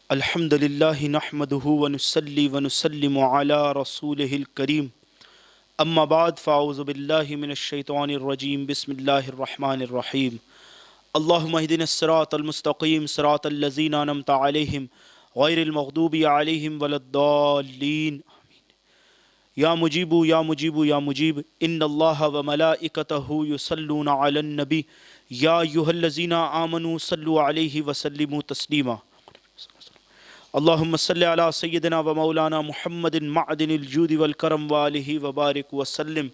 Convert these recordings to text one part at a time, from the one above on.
الحمد للہ نحمده ونصلی ونسلم علی رسولہ الکریم اما بعد فاعوذ باللہ من الشیطان الرجیم بسم اللہ الرحمن الرحیم اللہم اہدنا الصراط المستقیم صراط الذین انعمت علیہم غیر المغضوب علیہم ولا الضالین یا مجیب یا مجیب یا مجیب ان اللہ وملائکتہ یصلون علی النبی یا ایھا الذین آمنوا صلوا علیہ وسلموا تسلیما اللہم صلی علی سیدنا و مولانا محمد معدن الجود والکرم وآلہ وبارک وسلم۔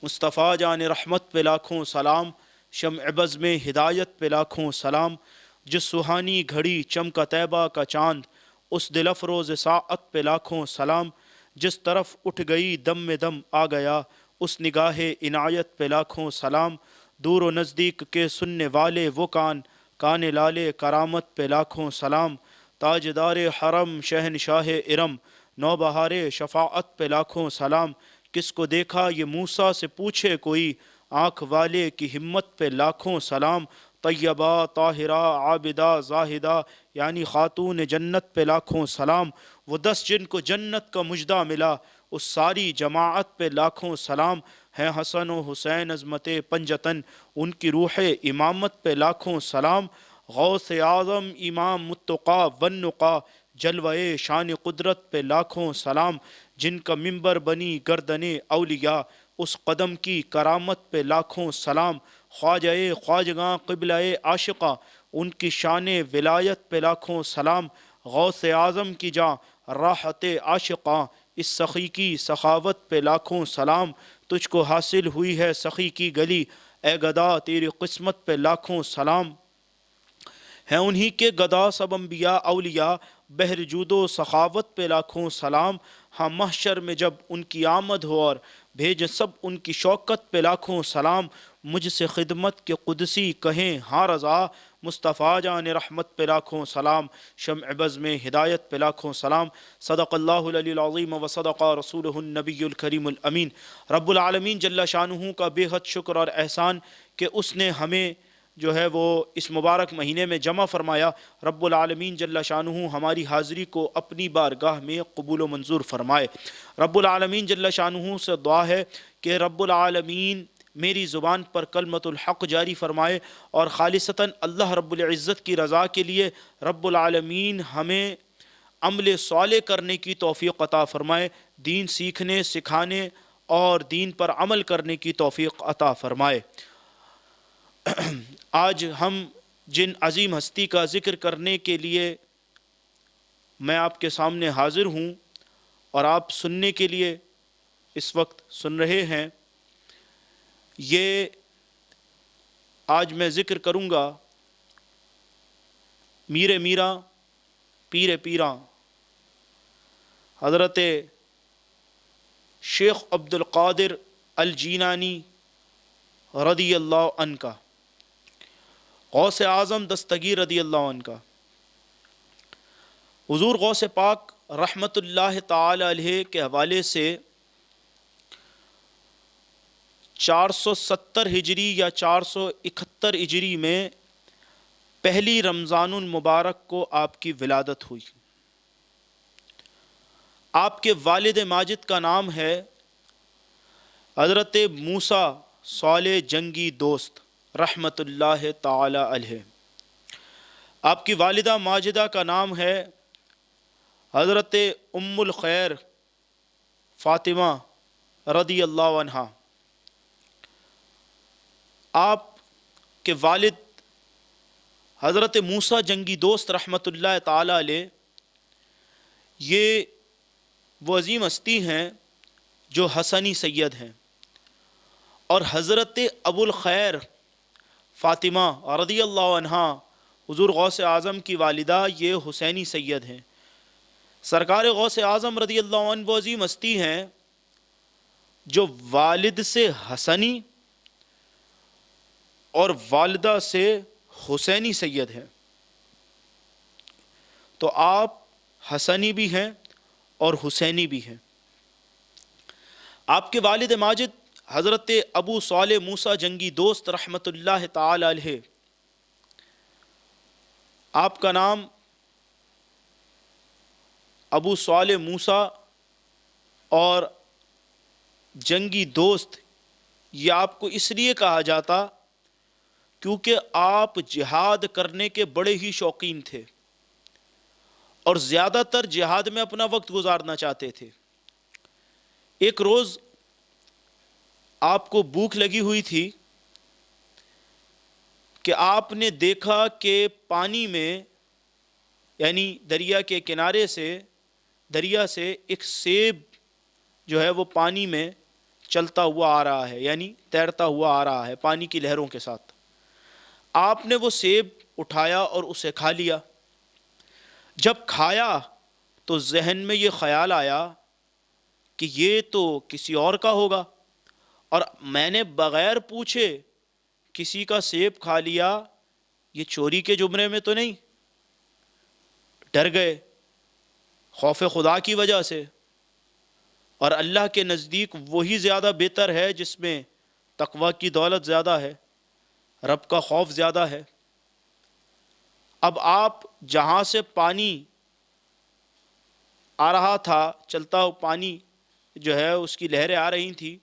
مصطفیٰ جان رحمت پہ لاکھوں سلام، شمع بزم ہدایت پہ لاکھوں سلام، جس سہانی گھڑی چمکا طیبہ کا چاند، اس دل افروز ساعت پہ لاکھوں سلام، جس طرف اٹھ گئی دم میں دم آ گیا، اس نگاہ عنایت پہ لاکھوں سلام، دور و نزدیک کے سننے والے وہ کان لالے کرامت پہ لاکھوں سلام، تاجدار حرم شہنشاہ ارم نوبہار شفاعت پہ لاکھوں سلام، کس کو دیکھا یہ موسیٰ سے پوچھے کوئی، آنکھ والے کی ہمت پہ لاکھوں سلام، طیبہ طاہرہ عابدہ زاہدہ یعنی خاتون جنت پہ لاکھوں سلام، وہ 10 جن کو جنت کا مژدہ ملا، اس ساری جماعت پہ لاکھوں سلام، ہیں حسن و حسین عظمت پنجتن، ان کی روح امامت پہ لاکھوں سلام، غوث اعظم امام متقی والنقا جلوہ شان قدرت پہ لاکھوں سلام، جن کا منبر بنی گردن اولیاء، اس قدم کی کرامت پہ لاکھوں سلام، خواجہ خواجگاں قبلہ عاشقاں، ان کی شان ولایت پہ لاکھوں سلام، غوث اعظم کی جاں راحت عاشقاں، اس سخی کی سخاوت پہ لاکھوں سلام، تجھ کو حاصل ہوئی ہے سخی کی گلی، اے گدا تیری قسمت پہ لاکھوں سلام، ہیں انہی کے گدا سب انبیاء اولیاء، بحر جود و سخاوت پہ لاکھوں سلام، ہاں محشر میں جب ان کی آمد ہو اور بھیج سب ان کی شوکت پہ لاکھوں سلام، مجھ سے خدمت کے قدسی کہیں ہاں رضا، مصطفیٰ جان رحمت پہ لاکھوں سلام، شمع بزم ہدایت پہ لاکھوں سلام، صدق اللہ العلی العظیم و صدق رسولہ النبی الکریم الامین۔ رب العالمین جل شانہ کا بے حد شکر اور احسان کہ اس نے ہمیں جو ہے وہ اس مبارک مہینے میں جمع فرمایا۔ رب العالمین جل شانہ ہماری حاضری کو اپنی بارگاہ میں قبول و منظور فرمائے۔ رب العالمین جل شانہ سے دعا ہے کہ رب العالمین میری زبان پر کلمت الحق جاری فرمائے اور خالصتاً اللہ رب العزت کی رضا کے لیے رب العالمین ہمیں عمل صالح کرنے کی توفیق عطا فرمائے، دین سیکھنے سکھانے اور دین پر عمل کرنے کی توفیق عطا فرمائے۔ آج ہم جن عظیم ہستی کا ذکر کرنے کے لیے میں آپ کے سامنے حاضر ہوں اور آپ سننے کے لیے اس وقت سن رہے ہیں، یہ آج میں ذکر کروں گا میر میراں پیر پیراں حضرت شیخ عبد القادر الجیلانی رضی اللہ عنہ کا، غوث اعظم دستگیر رضی اللہ عنہ کا۔ حضور غوث پاک رحمت اللہ تعالی علیہ کے حوالے سے 470 ہجری یا 471 ہجری میں پہلی رمضان المبارک کو آپ کی ولادت ہوئی۔ آپ کے والد ماجد کا نام ہے حضرت موسیٰ صالح جنگی دوست رحمت اللہ تعالی علیہ۔ آپ کی والدہ ماجدہ کا نام ہے حضرت ام الخیر فاطمہ رضی اللہ عنہا۔ آپ کے والد حضرت موسیٰ جنگی دوست رحمت اللہ تعالی علیہ یہ وہ عظیم ہستی ہیں جو حسنی سید ہیں، اور حضرت ابو الخیر فاطمہ رضی اللہ عنہا حضور غوث اعظم کی والدہ یہ حسینی سید ہیں۔ سرکار غوث اعظم رضی اللہ عنہ وہ عظیم ہستی ہیں جو والد سے حسنی اور والدہ سے حسینی سید ہیں، تو آپ حسنی بھی ہیں اور حسینی بھی ہیں۔ آپ کے والد ماجد حضرت ابو صالح موسیٰ جنگی دوست رحمت اللہ تعالی علیہ، آپ کا نام ابو صالح موسیٰ اور جنگی دوست، یہ آپ کو اس لیے کہا جاتا کیونکہ آپ جہاد کرنے کے بڑے ہی شوقین تھے اور زیادہ تر جہاد میں اپنا وقت گزارنا چاہتے تھے۔ ایک روز آپ کو بھوک لگی ہوئی تھی کہ آپ نے دیکھا کہ پانی میں، یعنی دریا کے کنارے سے، دریا سے ایک سیب جو ہے وہ پانی میں چلتا ہوا آ رہا ہے، یعنی تیرتا ہوا آ رہا ہے پانی کی لہروں کے ساتھ۔ آپ نے وہ سیب اٹھایا اور اسے کھا لیا۔ جب کھایا تو ذہن میں یہ خیال آیا کہ یہ تو کسی اور کا ہوگا، اور میں نے بغیر پوچھے کسی کا سیب کھا لیا، یہ چوری کے زمرے میں تو نہیں؟ ڈر گئے خوف خدا کی وجہ سے، اور اللہ کے نزدیک وہی زیادہ بہتر ہے جس میں تقوی کی دولت زیادہ ہے، رب کا خوف زیادہ ہے۔ اب آپ جہاں سے پانی آ رہا تھا، چلتا ہوا پانی جو ہے اس کی لہریں آ رہی تھیں،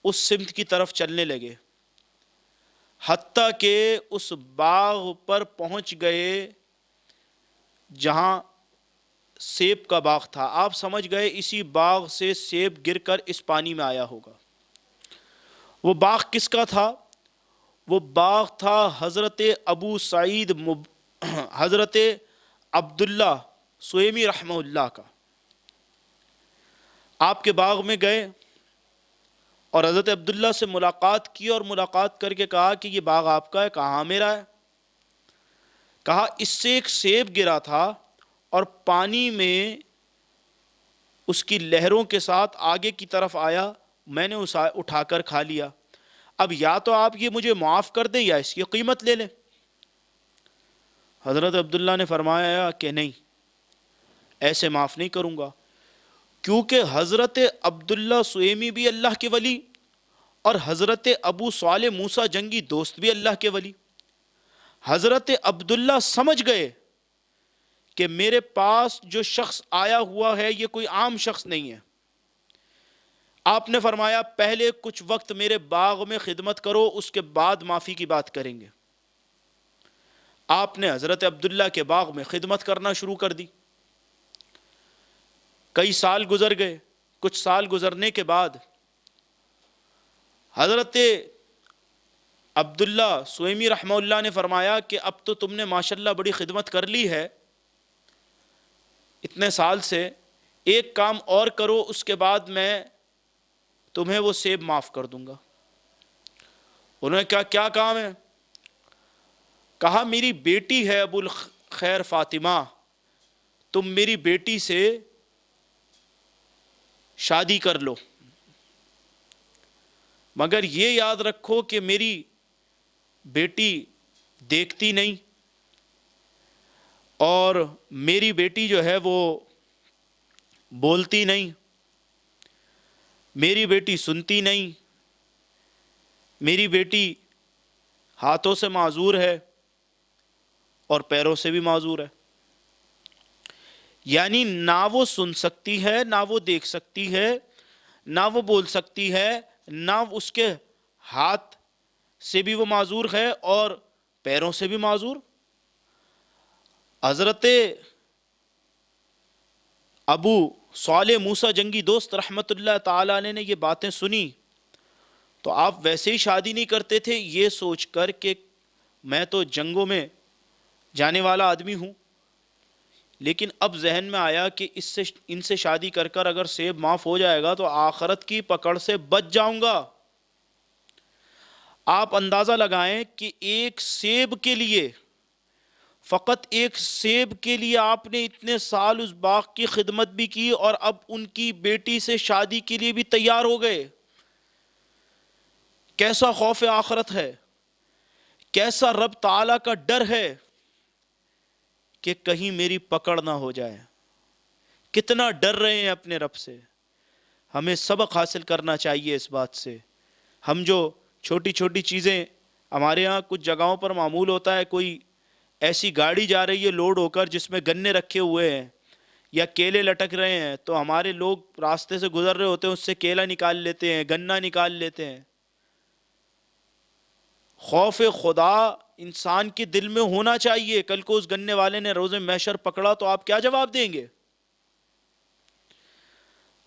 اس سمت کی طرف چلنے لگے، حتیٰ کہ اس باغ پر پہنچ گئے جہاں سیب کا باغ تھا۔ آپ سمجھ گئے اسی باغ سے سیب گر کر اس پانی میں آیا ہوگا۔ وہ باغ کس کا تھا؟ وہ باغ تھا حضرت ابو سعید حضرت عبداللہ سویمی رحمہ اللہ کا۔ آپ کے باغ میں گئے اور حضرت عبداللہ سے ملاقات کی، اور ملاقات کر کے کہا کہ یہ باغ آپ کا ہے؟ کہاں میرا ہے؟ کہا اس سے ایک سیب گرا تھا اور پانی میں اس کی لہروں کے ساتھ آگے کی طرف آیا، میں نے اسے اٹھا کر کھا لیا۔ اب یا تو آپ یہ مجھے معاف کر دیں یا اس کی قیمت لے لیں۔ حضرت عبداللہ نے فرمایا کہ نہیں، ایسے معاف نہیں کروں گا، کیونکہ حضرت عبداللہ سویمی بھی اللہ کے ولی اور حضرت ابو صالح موسیٰ جنگی دوست بھی اللہ کے ولی۔ حضرت عبداللہ سمجھ گئے کہ میرے پاس جو شخص آیا ہوا ہے یہ کوئی عام شخص نہیں ہے۔ آپ نے فرمایا پہلے کچھ وقت میرے باغ میں خدمت کرو، اس کے بعد معافی کی بات کریں گے۔ آپ نے حضرت عبداللہ کے باغ میں خدمت کرنا شروع کر دی۔ کئی سال گزر گئے۔ کچھ سال گزرنے کے بعد حضرت عبداللہ سویمی رحمہ اللہ نے فرمایا کہ اب تو تم نے ماشاءاللہ بڑی خدمت کر لی ہے اتنے سال سے، ایک کام اور کرو، اس کے بعد میں تمہیں وہ سیب معاف کر دوں گا۔ انہوں نے کہا کیا کام ہے؟ کہا میری بیٹی ہے ابو الخیر فاطمہ، تم میری بیٹی سے شادی کر لو، مگر یہ یاد رکھو کہ میری بیٹی دیکھتی نہیں اور میری بیٹی جو ہے وہ بولتی نہیں، میری بیٹی سنتی نہیں، میری بیٹی ہاتھوں سے معذور ہے اور پیروں سے بھی معذور ہے، یعنی نہ وہ سن سکتی ہے، نہ وہ دیکھ سکتی ہے، نہ وہ بول سکتی ہے، نہ اس کے ہاتھ سے بھی وہ معذور ہے اور پیروں سے بھی معذور۔ حضرت ابو صالح موسیٰ جنگی دوست رحمت اللہ تعالی علیہ نے یہ باتیں سنی تو آپ ویسے ہی شادی نہیں کرتے تھے یہ سوچ کر کہ میں تو جنگوں میں جانے والا آدمی ہوں، لیکن اب ذہن میں آیا کہ ان سے شادی کر کر اگر سیب معاف ہو جائے گا تو آخرت کی پکڑ سے بچ جاؤں گا۔ آپ اندازہ لگائیں کہ ایک سیب کے لیے، فقط ایک سیب کے لیے آپ نے اتنے سال اس باغ کی خدمت بھی کی اور اب ان کی بیٹی سے شادی کے لیے بھی تیار ہو گئے۔ کیسا خوف آخرت ہے، کیسا رب تعالیٰ کا ڈر ہے کہ کہیں میری پکڑ نہ ہو جائے۔ کتنا ڈر رہے ہیں اپنے رب سے۔ ہمیں سبق حاصل کرنا چاہیے اس بات سے۔ ہم جو چھوٹی چھوٹی چیزیں، ہمارے ہاں کچھ جگہوں پر معمول ہوتا ہے، کوئی ایسی گاڑی جا رہی ہے لوڈ ہو کر جس میں گنے رکھے ہوئے ہیں یا کیلے لٹک رہے ہیں تو ہمارے لوگ راستے سے گزر رہے ہوتے ہیں، اس سے کیلا نکال لیتے ہیں، گنا نکال لیتے ہیں۔ خوف خدا انسان کے دل میں ہونا چاہیے۔ کل کو اس گنے والے نے روز محشر پکڑا تو آپ کیا جواب دیں گے؟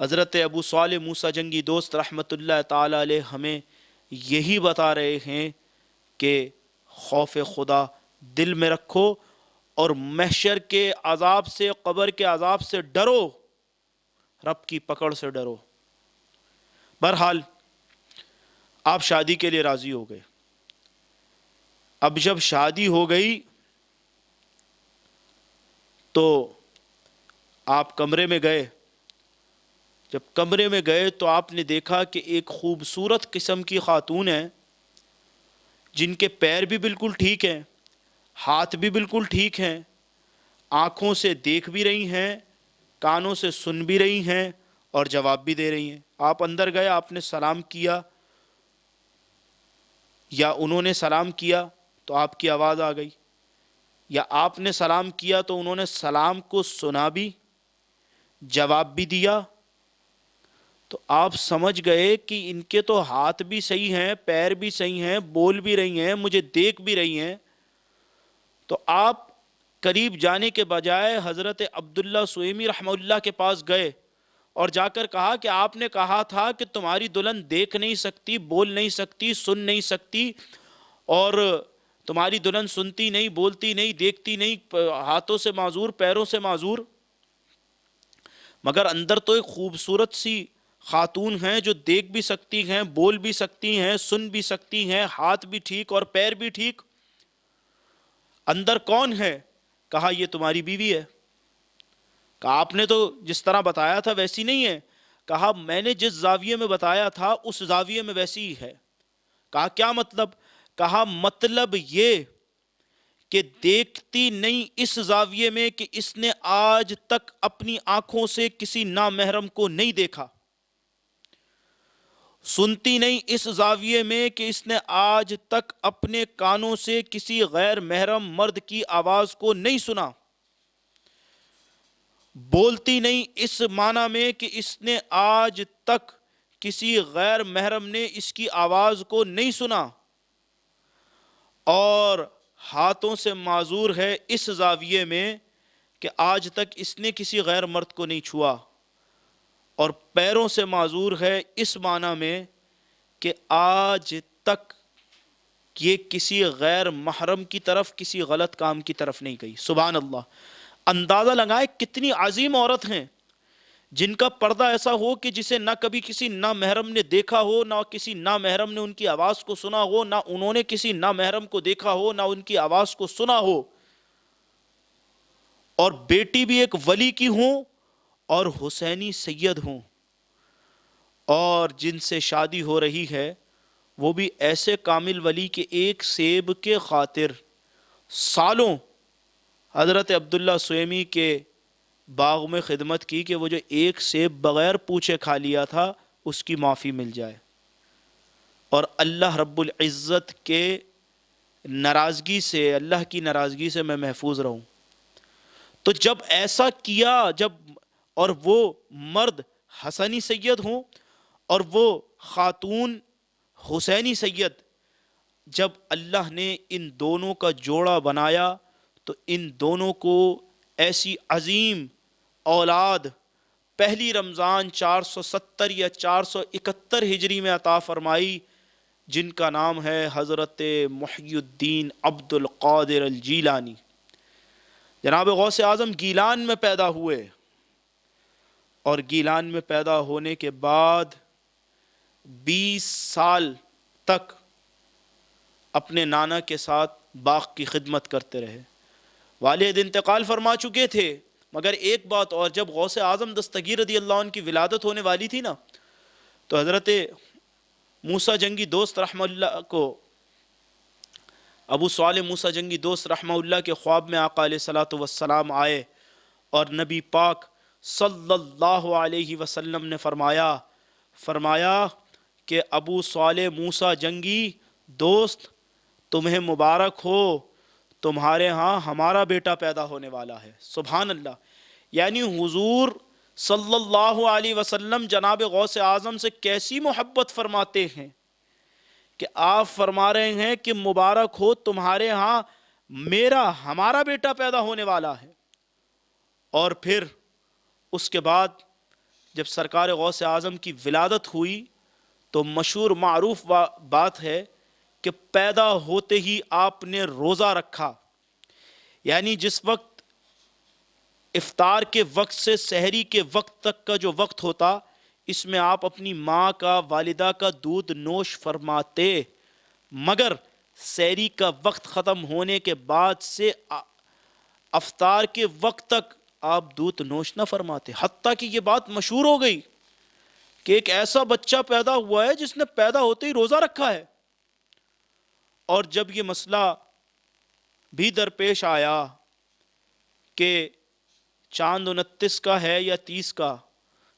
حضرت ابو صالح موسیٰ جنگی دوست رحمت اللہ تعالی علیہ ہمیں یہی بتا رہے ہیں کہ خوف خدا دل میں رکھو اور محشر کے عذاب سے، قبر کے عذاب سے ڈرو، رب کی پکڑ سے ڈرو۔ بہرحال آپ شادی کے لیے راضی ہو گئے۔ اب جب شادی ہو گئی تو آپ کمرے میں گئے۔ جب کمرے میں گئے تو آپ نے دیکھا کہ ایک خوبصورت قسم کی خاتون ہے، جن کے پیر بھی بالکل ٹھیک ہیں، ہاتھ بھی بالکل ٹھیک ہیں، آنکھوں سے دیکھ بھی رہی ہیں، کانوں سے سن بھی رہی ہیں اور جواب بھی دے رہی ہیں۔ آپ اندر گئے، آپ نے سلام کیا یا انہوں نے سلام کیا تو آپ کی آواز آ گئی، یا آپ نے سلام کیا تو انہوں نے سلام کو سنا بھی، جواب بھی دیا، تو آپ سمجھ گئے کہ ان کے تو ہاتھ بھی صحیح ہیں، پیر بھی صحیح ہیں، بول بھی رہی ہیں، مجھے دیکھ بھی رہی ہیں۔ تو آپ قریب جانے کے بجائے حضرت عبداللہ سویمی رحمہ اللہ کے پاس گئے اور جا کر کہا کہ آپ نے کہا تھا کہ تمہاری دلہن دیکھ نہیں سکتی، بول نہیں سکتی، سن نہیں سکتی، اور تمہاری دلہن سنتی نہیں، بولتی نہیں، دیکھتی نہیں، ہاتھوں سے معذور، پیروں سے معذور، مگر اندر تو ایک خوبصورت سی خاتون ہیں جو دیکھ بھی سکتی ہیں، بول بھی سکتی ہیں، سن بھی سکتی ہیں، ہاتھ بھی ٹھیک اور پیر بھی ٹھیک، اندر کون ہے؟ کہا یہ تمہاری بیوی ہے۔ کہا آپ نے تو جس طرح بتایا تھا ویسی نہیں ہے۔ کہا میں نے جس زاویے میں بتایا تھا اس زاویے میں ویسی ہی ہے۔ کہا کیا مطلب؟ کہا مطلب یہ کہ دیکھتی نہیں اس زاویے میں کہ اس نے آج تک اپنی آنکھوں سے کسی نامحرم کو نہیں دیکھا، سنتی نہیں اس زاویے میں کہ اس نے آج تک اپنے کانوں سے کسی غیر محرم مرد کی آواز کو نہیں سنا، بولتی نہیں اس معنی میں کہ اس نے آج تک کسی غیر محرم نے اس کی آواز کو نہیں سنا، اور ہاتھوں سے معذور ہے اس زاویے میں کہ آج تک اس نے کسی غیر مرد کو نہیں چھوا، اور پیروں سے معذور ہے اس معنی میں کہ آج تک یہ کسی غیر محرم کی طرف، کسی غلط کام کی طرف نہیں گئی۔ سبحان اللہ! اندازہ لگائے کتنی عظیم عورت ہیں جن کا پردہ ایسا ہو کہ جسے نہ کبھی کسی نامحرم نے دیکھا ہو، نہ کسی نامحرم نے ان کی آواز کو سنا ہو، نہ انہوں نے کسی نامحرم کو دیکھا ہو، نہ ان کی آواز کو سنا ہو، اور بیٹی بھی ایک ولی کی ہوں اور حسینی سید ہوں، اور جن سے شادی ہو رہی ہے وہ بھی ایسے کامل ولی کے ایک سیب کے خاطر سالوں حضرت عبداللہ سویمی کے باغ میں خدمت کی کہ وہ جو ایک سیب بغیر پوچھے کھا لیا تھا اس کی معافی مل جائے، اور اللہ رب العزت کے ناراضگی سے، اللہ کی ناراضگی سے میں محفوظ رہوں۔ تو جب ایسا کیا، جب، اور وہ مرد حسنی سید ہوں اور وہ خاتون حسینی سید، جب اللہ نے ان دونوں کا جوڑا بنایا تو ان دونوں کو ایسی عظیم اولاد پہلی رمضان 470 یا 471 ہجری میں عطا فرمائی، جن کا نام ہے حضرت محی الدین عبد القادر الجیلانی۔ جناب غوث اعظم گیلان میں پیدا ہوئے، اور گیلان میں پیدا ہونے کے بعد 20 سال تک اپنے نانا کے ساتھ باغ کی خدمت کرتے رہے۔ والد انتقال فرما چکے تھے، مگر ایک بات اور، جب غوث اعظم دستگیر رضی اللہ عنہ کی ولادت ہونے والی تھی نا، تو حضرت موسیٰ جنگی دوست رحمہ اللہ کو، ابو صالح موسیٰ جنگی دوست رحمہ اللہ کے خواب میں آقا علیہ الصلوۃ والسلام آئے، اور نبی پاک صلی اللہ علیہ وسلم نے فرمایا کہ ابو صالح موسیٰ جنگی دوست تمہیں مبارک ہو، تمہارے ہاں ہمارا بیٹا پیدا ہونے والا ہے۔ سبحان اللہ! یعنی حضور صلی اللہ علیہ وسلم جناب غوث اعظم سے کیسی محبت فرماتے ہیں کہ آپ فرما رہے ہیں کہ مبارک ہو تمہارے ہاں ہمارا بیٹا پیدا ہونے والا ہے۔ اور پھر اس کے بعد جب سرکار غوث اعظم کی ولادت ہوئی تو مشہور معروف بات ہے کہ پیدا ہوتے ہی آپ نے روزہ رکھا، یعنی جس وقت افطار کے وقت سے سحری کے وقت تک کا جو وقت ہوتا، اس میں آپ اپنی ماں کا، والدہ کا دودھ نوش فرماتے، مگر سحری کا وقت ختم ہونے کے بعد سے افطار کے وقت تک آپ دودھ نوش نہ فرماتے، حتیٰ کہ یہ بات مشہور ہو گئی کہ ایک ایسا بچہ پیدا ہوا ہے جس نے پیدا ہوتے ہی روزہ رکھا ہے۔ اور جب یہ مسئلہ بھی درپیش آیا کہ چاند 29 کا ہے یا 30 کا،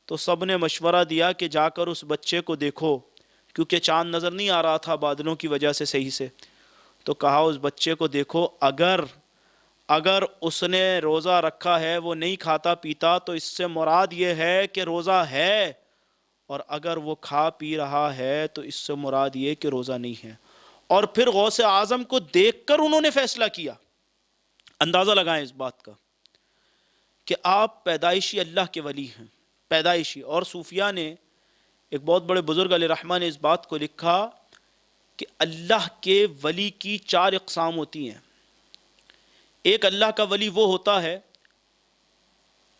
تو سب نے مشورہ دیا کہ جا کر اس بچے کو دیکھو، کیونکہ چاند نظر نہیں آ رہا تھا بادلوں کی وجہ سے صحیح سے، تو کہا اس بچے کو دیکھو، اگر اس نے روزہ رکھا ہے، وہ نہیں کھاتا پیتا، تو اس سے مراد یہ ہے کہ روزہ ہے، اور اگر وہ کھا پی رہا ہے تو اس سے مراد یہ کہ روزہ نہیں ہے۔ اور پھر غوث اعظم کو دیکھ کر انہوں نے فیصلہ کیا۔ اندازہ لگائیں اس بات کا کہ آپ پیدائشی اللہ کے ولی ہیں، پیدائشی۔ اور صوفیاء نے، ایک بہت بڑے بزرگ علیہ رحمہ نے اس بات کو لکھا کہ اللہ کے ولی کی 4 اقسام ہوتی ہیں۔ ایک اللہ کا ولی وہ ہوتا ہے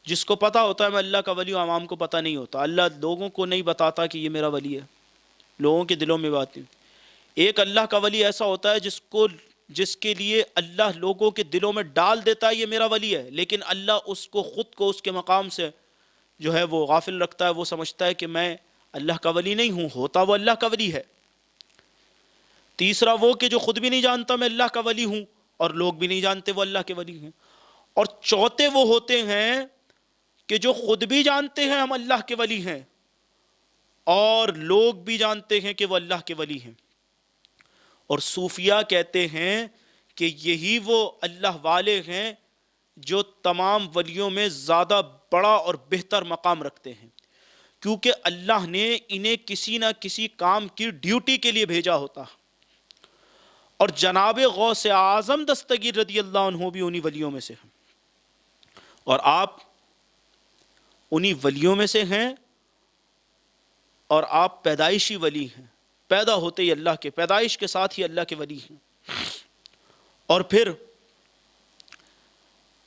جس کو پتا ہوتا ہے میں اللہ کا ولی ہوں، عوام کو پتہ نہیں ہوتا، اللہ لوگوں کو نہیں بتاتا کہ یہ میرا ولی ہے، لوگوں کے دلوں میں بات نہیں۔ ایک اللہ کا ولی ایسا ہوتا ہے جس کے لیے اللہ لوگوں کے دلوں میں ڈال دیتا ہے یہ میرا ولی ہے، لیکن اللہ اس کو خود کو اس کے مقام سے جو ہے وہ غافل رکھتا ہے، وہ سمجھتا ہے کہ میں اللہ کا ولی نہیں ہوں، ہوتا وہ اللہ کا ولی ہے۔ تیسرا وہ کہ جو خود بھی نہیں جانتا میں اللہ کا ولی ہوں، اور لوگ بھی نہیں جانتے وہ اللہ کے ولی ہیں۔ اور چوتھے وہ ہوتے ہیں کہ جو خود بھی جانتے ہیں ہم اللہ کے ولی ہیں، اور لوگ بھی جانتے ہیں کہ وہ اللہ کے ولی ہیں۔ اور صوفیاء کہتے ہیں کہ یہی وہ اللہ والے ہیں جو تمام ولیوں میں زیادہ بڑا اور بہتر مقام رکھتے ہیں، کیونکہ اللہ نے انہیں کسی نہ کسی کام کی ڈیوٹی کے لیے بھیجا ہوتا۔ اور جناب غوث اعظم دستگیر رضی اللہ عنہ بھی انہی ولیوں میں سے ہیں، اور آپ انہی ولیوں میں سے ہیں، اور آپ پیدائشی ولی ہیں، پیدا ہوتے ہی اللہ کے، پیدائش کے ساتھ ہی اللہ کے ولی ہیں۔ اور پھر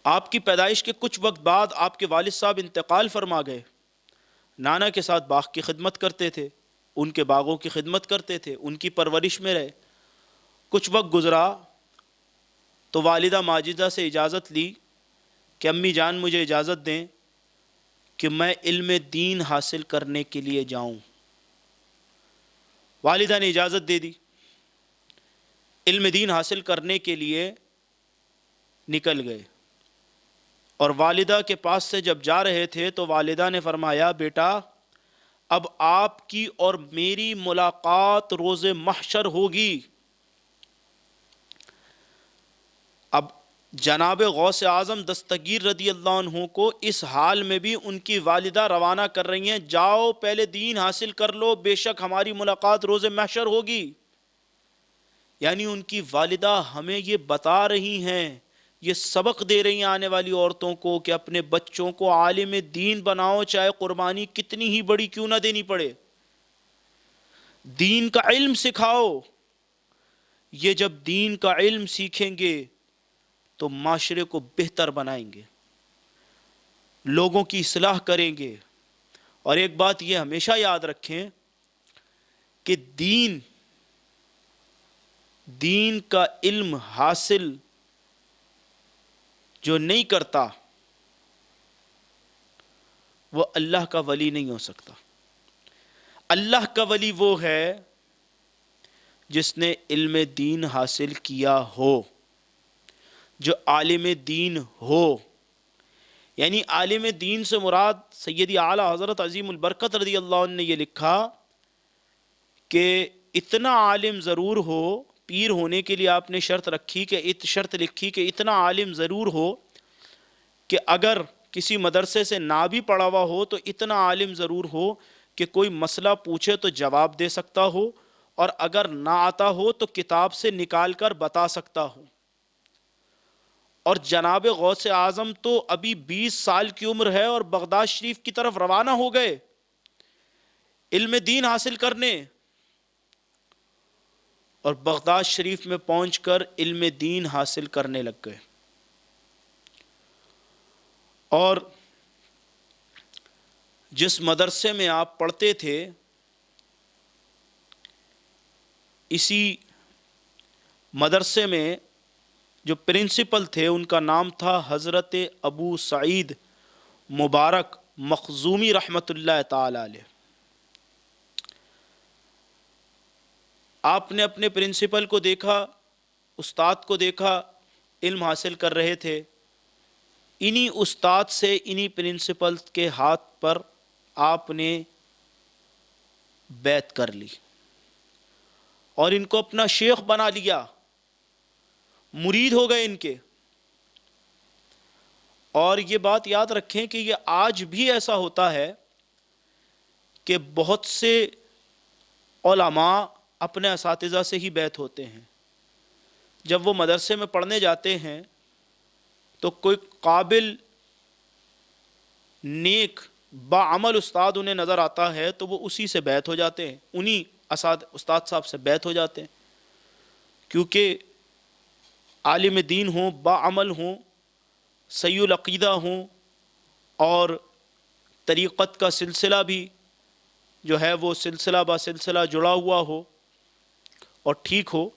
آپ کی پیدائش کے کچھ وقت بعد آپ کے والد صاحب انتقال فرما گئے، نانا کے ساتھ باغ کی خدمت کرتے تھے، ان کے باغوں کی خدمت کرتے تھے، ان کی پرورش میں رہے۔ کچھ وقت گزرا تو والدہ ماجدہ سے اجازت لی کہ امی جان مجھے اجازت دیں کہ میں علم دین حاصل کرنے کے لیے جاؤں۔ والدہ نے اجازت دے دی، علم دین حاصل کرنے کے لیے نکل گئے۔ اور والدہ کے پاس سے جب جا رہے تھے تو والدہ نے فرمایا، بیٹا اب آپ کی اور میری ملاقات روز محشر ہوگی۔ اب جناب غوث اعظم دستگیر رضی اللہ عنہ کو اس حال میں بھی ان کی والدہ روانہ کر رہی ہیں، جاؤ پہلے دین حاصل کر لو، بے شک ہماری ملاقات روز محشر ہوگی۔ یعنی ان کی والدہ ہمیں یہ بتا رہی ہیں، یہ سبق دے رہی ہیں آنے والی عورتوں کو کہ اپنے بچوں کو عالم دین بناؤ، چاہے قربانی کتنی ہی بڑی کیوں نہ دینی پڑے، دین کا علم سکھاؤ۔ یہ جب دین کا علم سیکھیں گے تو معاشرے کو بہتر بنائیں گے، لوگوں کی اصلاح کریں گے۔ اور ایک بات یہ ہمیشہ یاد رکھیں کہ دین کا علم حاصل جو نہیں کرتا وہ اللہ کا ولی نہیں ہو سکتا۔ اللہ کا ولی وہ ہے جس نے علم دین حاصل کیا ہو، جو عالم دین ہو۔ یعنی عالم دین سے مراد سیدی اعلی حضرت عظیم البرکت رضی اللہ عنہ نے یہ لکھا کہ اتنا عالم ضرور ہو، پیر ہونے کے لیے آپ نے شرط لکھی کہ اتنا عالم ضرور ہو کہ اگر کسی مدرسے سے نہ بھی پڑھا ہوا ہو تو اتنا عالم ضرور ہو کہ کوئی مسئلہ پوچھے تو جواب دے سکتا ہو، اور اگر نہ آتا ہو تو کتاب سے نکال کر بتا سکتا ہو۔ اور جناب غوث اعظم تو ابھی 20 سال کی عمر ہے اور بغداد شریف کی طرف روانہ ہو گئے علم دین حاصل کرنے، اور بغداد شریف میں پہنچ کر علم دین حاصل کرنے لگ گئے۔ اور جس مدرسے میں آپ پڑھتے تھے، اسی مدرسے میں جو پرنسپل تھے ان کا نام تھا حضرت ابو سعید مبارک مخزومی رحمۃ اللہ تعالی علیہ۔ آپ نے اپنے پرنسپل کو دیکھا، استاد کو دیکھا، علم حاصل کر رہے تھے، انہی استاد سے، انہی پرنسپل کے ہاتھ پر آپ نے بیعت کر لی اور ان کو اپنا شیخ بنا لیا، مرید ہو گئے ان کے۔ اور یہ بات یاد رکھیں کہ یہ آج بھی ایسا ہوتا ہے کہ بہت سے علماء اپنے اساتذہ سے ہی بیعت ہوتے ہیں۔ جب وہ مدرسے میں پڑھنے جاتے ہیں تو کوئی قابل، نیک، باعمل استاد انہیں نظر آتا ہے تو وہ اسی سے بیعت ہو جاتے ہیں، انہی استاد صاحب سے بیعت ہو جاتے ہیں، کیونکہ عالم دین ہوں، باعمل ہوں، صحیح العقیدہ ہوں، اور طریقت کا سلسلہ بھی جو ہے وہ سلسلہ با سلسلہ جڑا ہوا ہو اور ٹھیک ہو،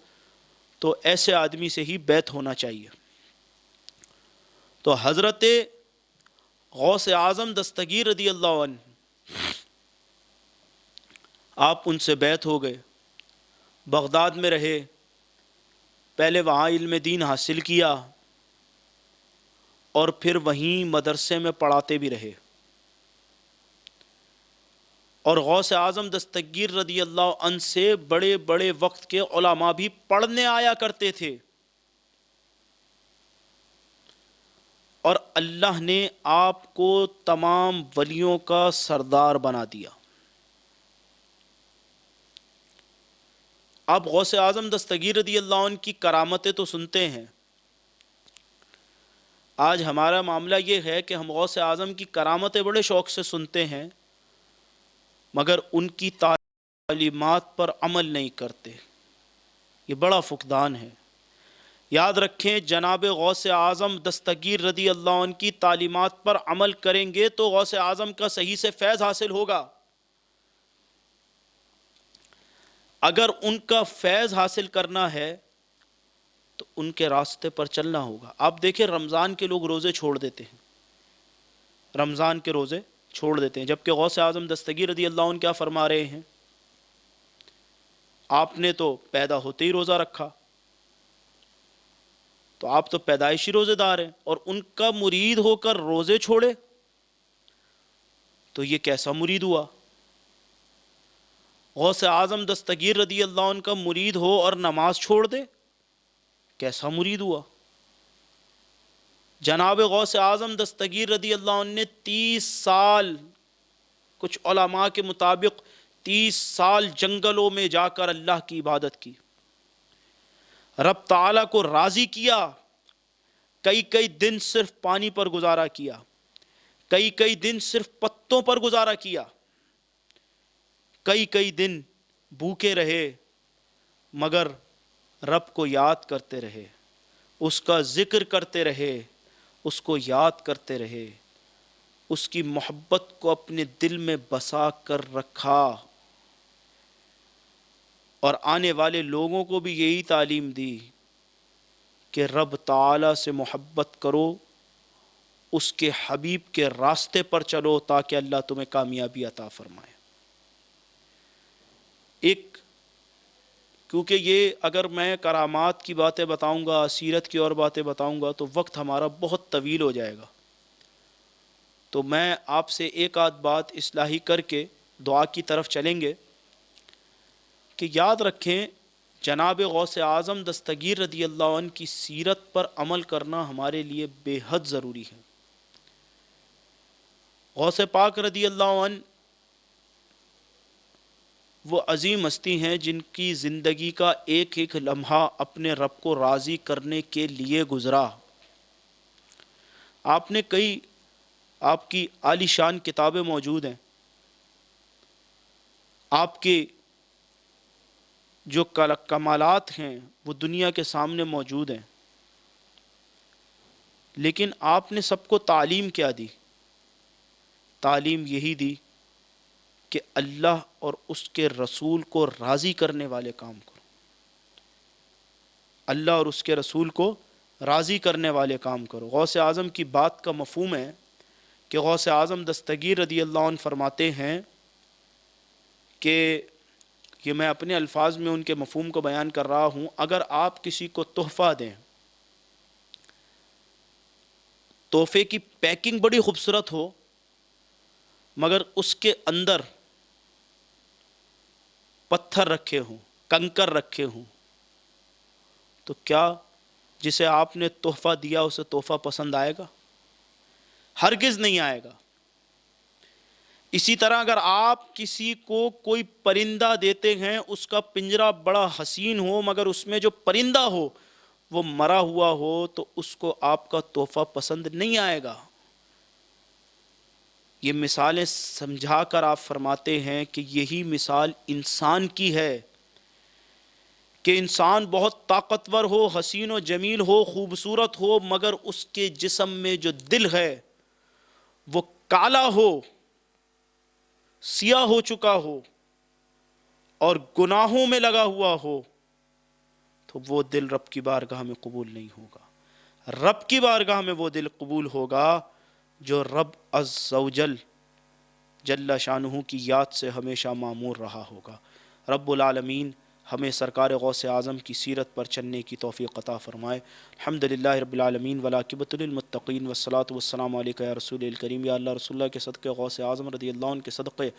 تو ایسے آدمی سے ہی بیعت ہونا چاہیے۔ تو حضرت غوث اعظم دستگیر رضی اللہ عنہ، آپ ان سے بیعت ہو گئے، بغداد میں رہے، پہلے وہاں علم دین حاصل کیا اور پھر وہیں مدرسے میں پڑھاتے بھی رہے۔ اور غوث اعظم دستگیر رضی اللہ عنہ سے بڑے بڑے وقت کے علماء بھی پڑھنے آیا کرتے تھے، اور اللہ نے آپ کو تمام ولیوں کا سردار بنا دیا۔ آپ غوث اعظم دستگیر رضی اللہ عنہ کی کرامتیں تو سنتے ہیں، آج ہمارا معاملہ یہ ہے کہ ہم غوث اعظم کی کرامتیں بڑے شوق سے سنتے ہیں مگر ان کی تعلیمات پر عمل نہیں کرتے، یہ بڑا فقدان ہے۔ یاد رکھیں، جناب غوث اعظم دستگیر رضی اللہ عنہ کی تعلیمات پر عمل کریں گے تو غوث اعظم کا صحیح سے فیض حاصل ہوگا۔ اگر ان کا فیض حاصل کرنا ہے تو ان کے راستے پر چلنا ہوگا۔ آپ دیکھیں، رمضان کے لوگ روزے چھوڑ دیتے ہیں، رمضان کے روزے چھوڑ دیتے ہیں، جبکہ غوث اعظم دستگیر رضی اللہ عنہ کیا فرما رہے ہیں؟ آپ نے تو پیدا ہوتے ہی روزہ رکھا، تو آپ تو پیدائشی روزے دار ہیں، اور ان کا مرید ہو کر روزے چھوڑے تو یہ کیسا مرید ہوا؟ غوث اعظم دستگیر رضی اللہ عنہ کا مرید ہو اور نماز چھوڑ دے، کیسا مرید ہوا؟ جناب غوث اعظم دستگیر رضی اللہ عنہ نے 30 سال، کچھ علماء کے مطابق 30 سال جنگلوں میں جا کر اللہ کی عبادت کی، رب تعالیٰ کو راضی کیا، کئی کئی دن صرف پانی پر گزارا کیا، کئی کئی دن صرف پتوں پر گزارا کیا، کئی کئی دن بھوکے رہے، مگر رب کو یاد کرتے رہے، اس کا ذکر کرتے رہے، اس کو یاد کرتے رہے، اس کی محبت کو اپنے دل میں بسا کر رکھا، اور آنے والے لوگوں کو بھی یہی تعلیم دی کہ رب تعالیٰ سے محبت کرو، اس کے حبیب کے راستے پر چلو تاکہ اللہ تمہیں کامیابی عطا فرمائے۔ کیونکہ یہ اگر میں کرامات کی باتیں بتاؤں گا، سیرت کی اور باتیں بتاؤں گا تو وقت ہمارا بہت طویل ہو جائے گا، تو میں آپ سے ایک آدھ بات اصلاحی کر کے دعا کی طرف چلیں گے کہ یاد رکھیں، جناب غوث اعظم دستگیر رضی اللہ عنہ کی سیرت پر عمل کرنا ہمارے لیے بے حد ضروری ہے۔ غوث پاک رضی اللہ عنہ وہ عظیم ہستی ہیں جن کی زندگی کا ایک ایک لمحہ اپنے رب کو راضی کرنے کے لیے گزرا۔ آپ نے کئی آپ کی عالی شان کتابیں موجود ہیں، آپ کے جو کمالات ہیں وہ دنیا کے سامنے موجود ہیں، لیکن آپ نے سب کو تعلیم کیا دی؟ تعلیم یہی دی کہ اللہ اور اس کے رسول کو راضی کرنے والے کام کرو، اللہ اور اس کے رسول کو راضی کرنے والے کام کرو۔ غوث اعظم کی بات کا مفہوم ہے کہ غوث اعظم دستگیر رضی اللہ عنہ فرماتے ہیں کہ یہ میں اپنے الفاظ میں ان کے مفہوم کو بیان کر رہا ہوں، اگر آپ کسی کو تحفہ دیں، تحفے کی پیکنگ بڑی خوبصورت ہو مگر اس کے اندر پتھر رکھے ہوں، کنکر رکھے ہوں، تو کیا جسے آپ نے تحفہ دیا اسے تحفہ پسند آئے گا؟ ہرگز نہیں آئے گا۔ اسی طرح اگر آپ کسی کو کوئی پرندہ دیتے ہیں، اس کا پنجرہ بڑا حسین ہو مگر اس میں جو پرندہ ہو وہ مرا ہوا ہو تو اس کو آپ کا تحفہ پسند نہیں آئے گا۔ یہ مثالیں سمجھا کر آپ فرماتے ہیں کہ یہی مثال انسان کی ہے کہ انسان بہت طاقتور ہو، حسین و جمیل ہو، خوبصورت ہو، مگر اس کے جسم میں جو دل ہے وہ کالا ہو، سیاہ ہو چکا ہو اور گناہوں میں لگا ہوا ہو تو وہ دل رب کی بارگاہ میں قبول نہیں ہوگا۔ رب کی بارگاہ میں وہ دل قبول ہوگا جو رب عز و جل جل شانہ کی یاد سے ہمیشہ معمور رہا ہوگا۔ رب العالمین ہمیں سرکار غوث اعظم کی سیرت پر چلنے کی توفیق عطا فرمائے۔ الحمدللہ رب العالمین والعاقبۃ للمتقین والصلاۃ والسلام علیک یا رسول الکریم۔ یا اللہ رسول اللہ کے صدقے، غوث اعظم رضی اللہ عنہ کے صدقے،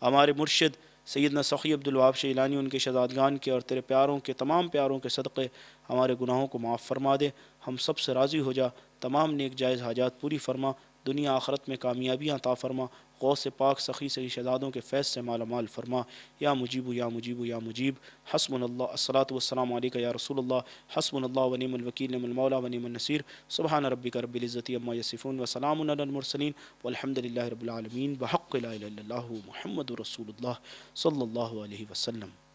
ہمارے مرشد سیدنا سخی عبدالوہاب شیلانی ان کے شہزادگان کے اور تیرے پیاروں کے تمام پیاروں کے صدقے ہمارے گناہوں کو معاف فرما دے، ہم سب سے راضی ہو جا، تمام نیک جائز حاجات پوری فرما، دنیا آخرت میں کامیابیاں عطا فرما، غوث پاک سخی سخی شہزادوں کے فیض سے مالا مال فرما۔ یا مجیب یا مجیب یا مجیب، حسبنا اللہ، الصلاۃ والسلام علیک یا رسول اللہ، حسبنا اللہ ونعم الوکیل، نعم المولا ونعم النصیر، سبحان ربک رب العزۃ عما یصفون وسلام علی المرسلین والحمد للہ رب العالمین، بحق لا الہ الا اللہ محمد رسول اللہ صلی اللہ علیہ وسلم۔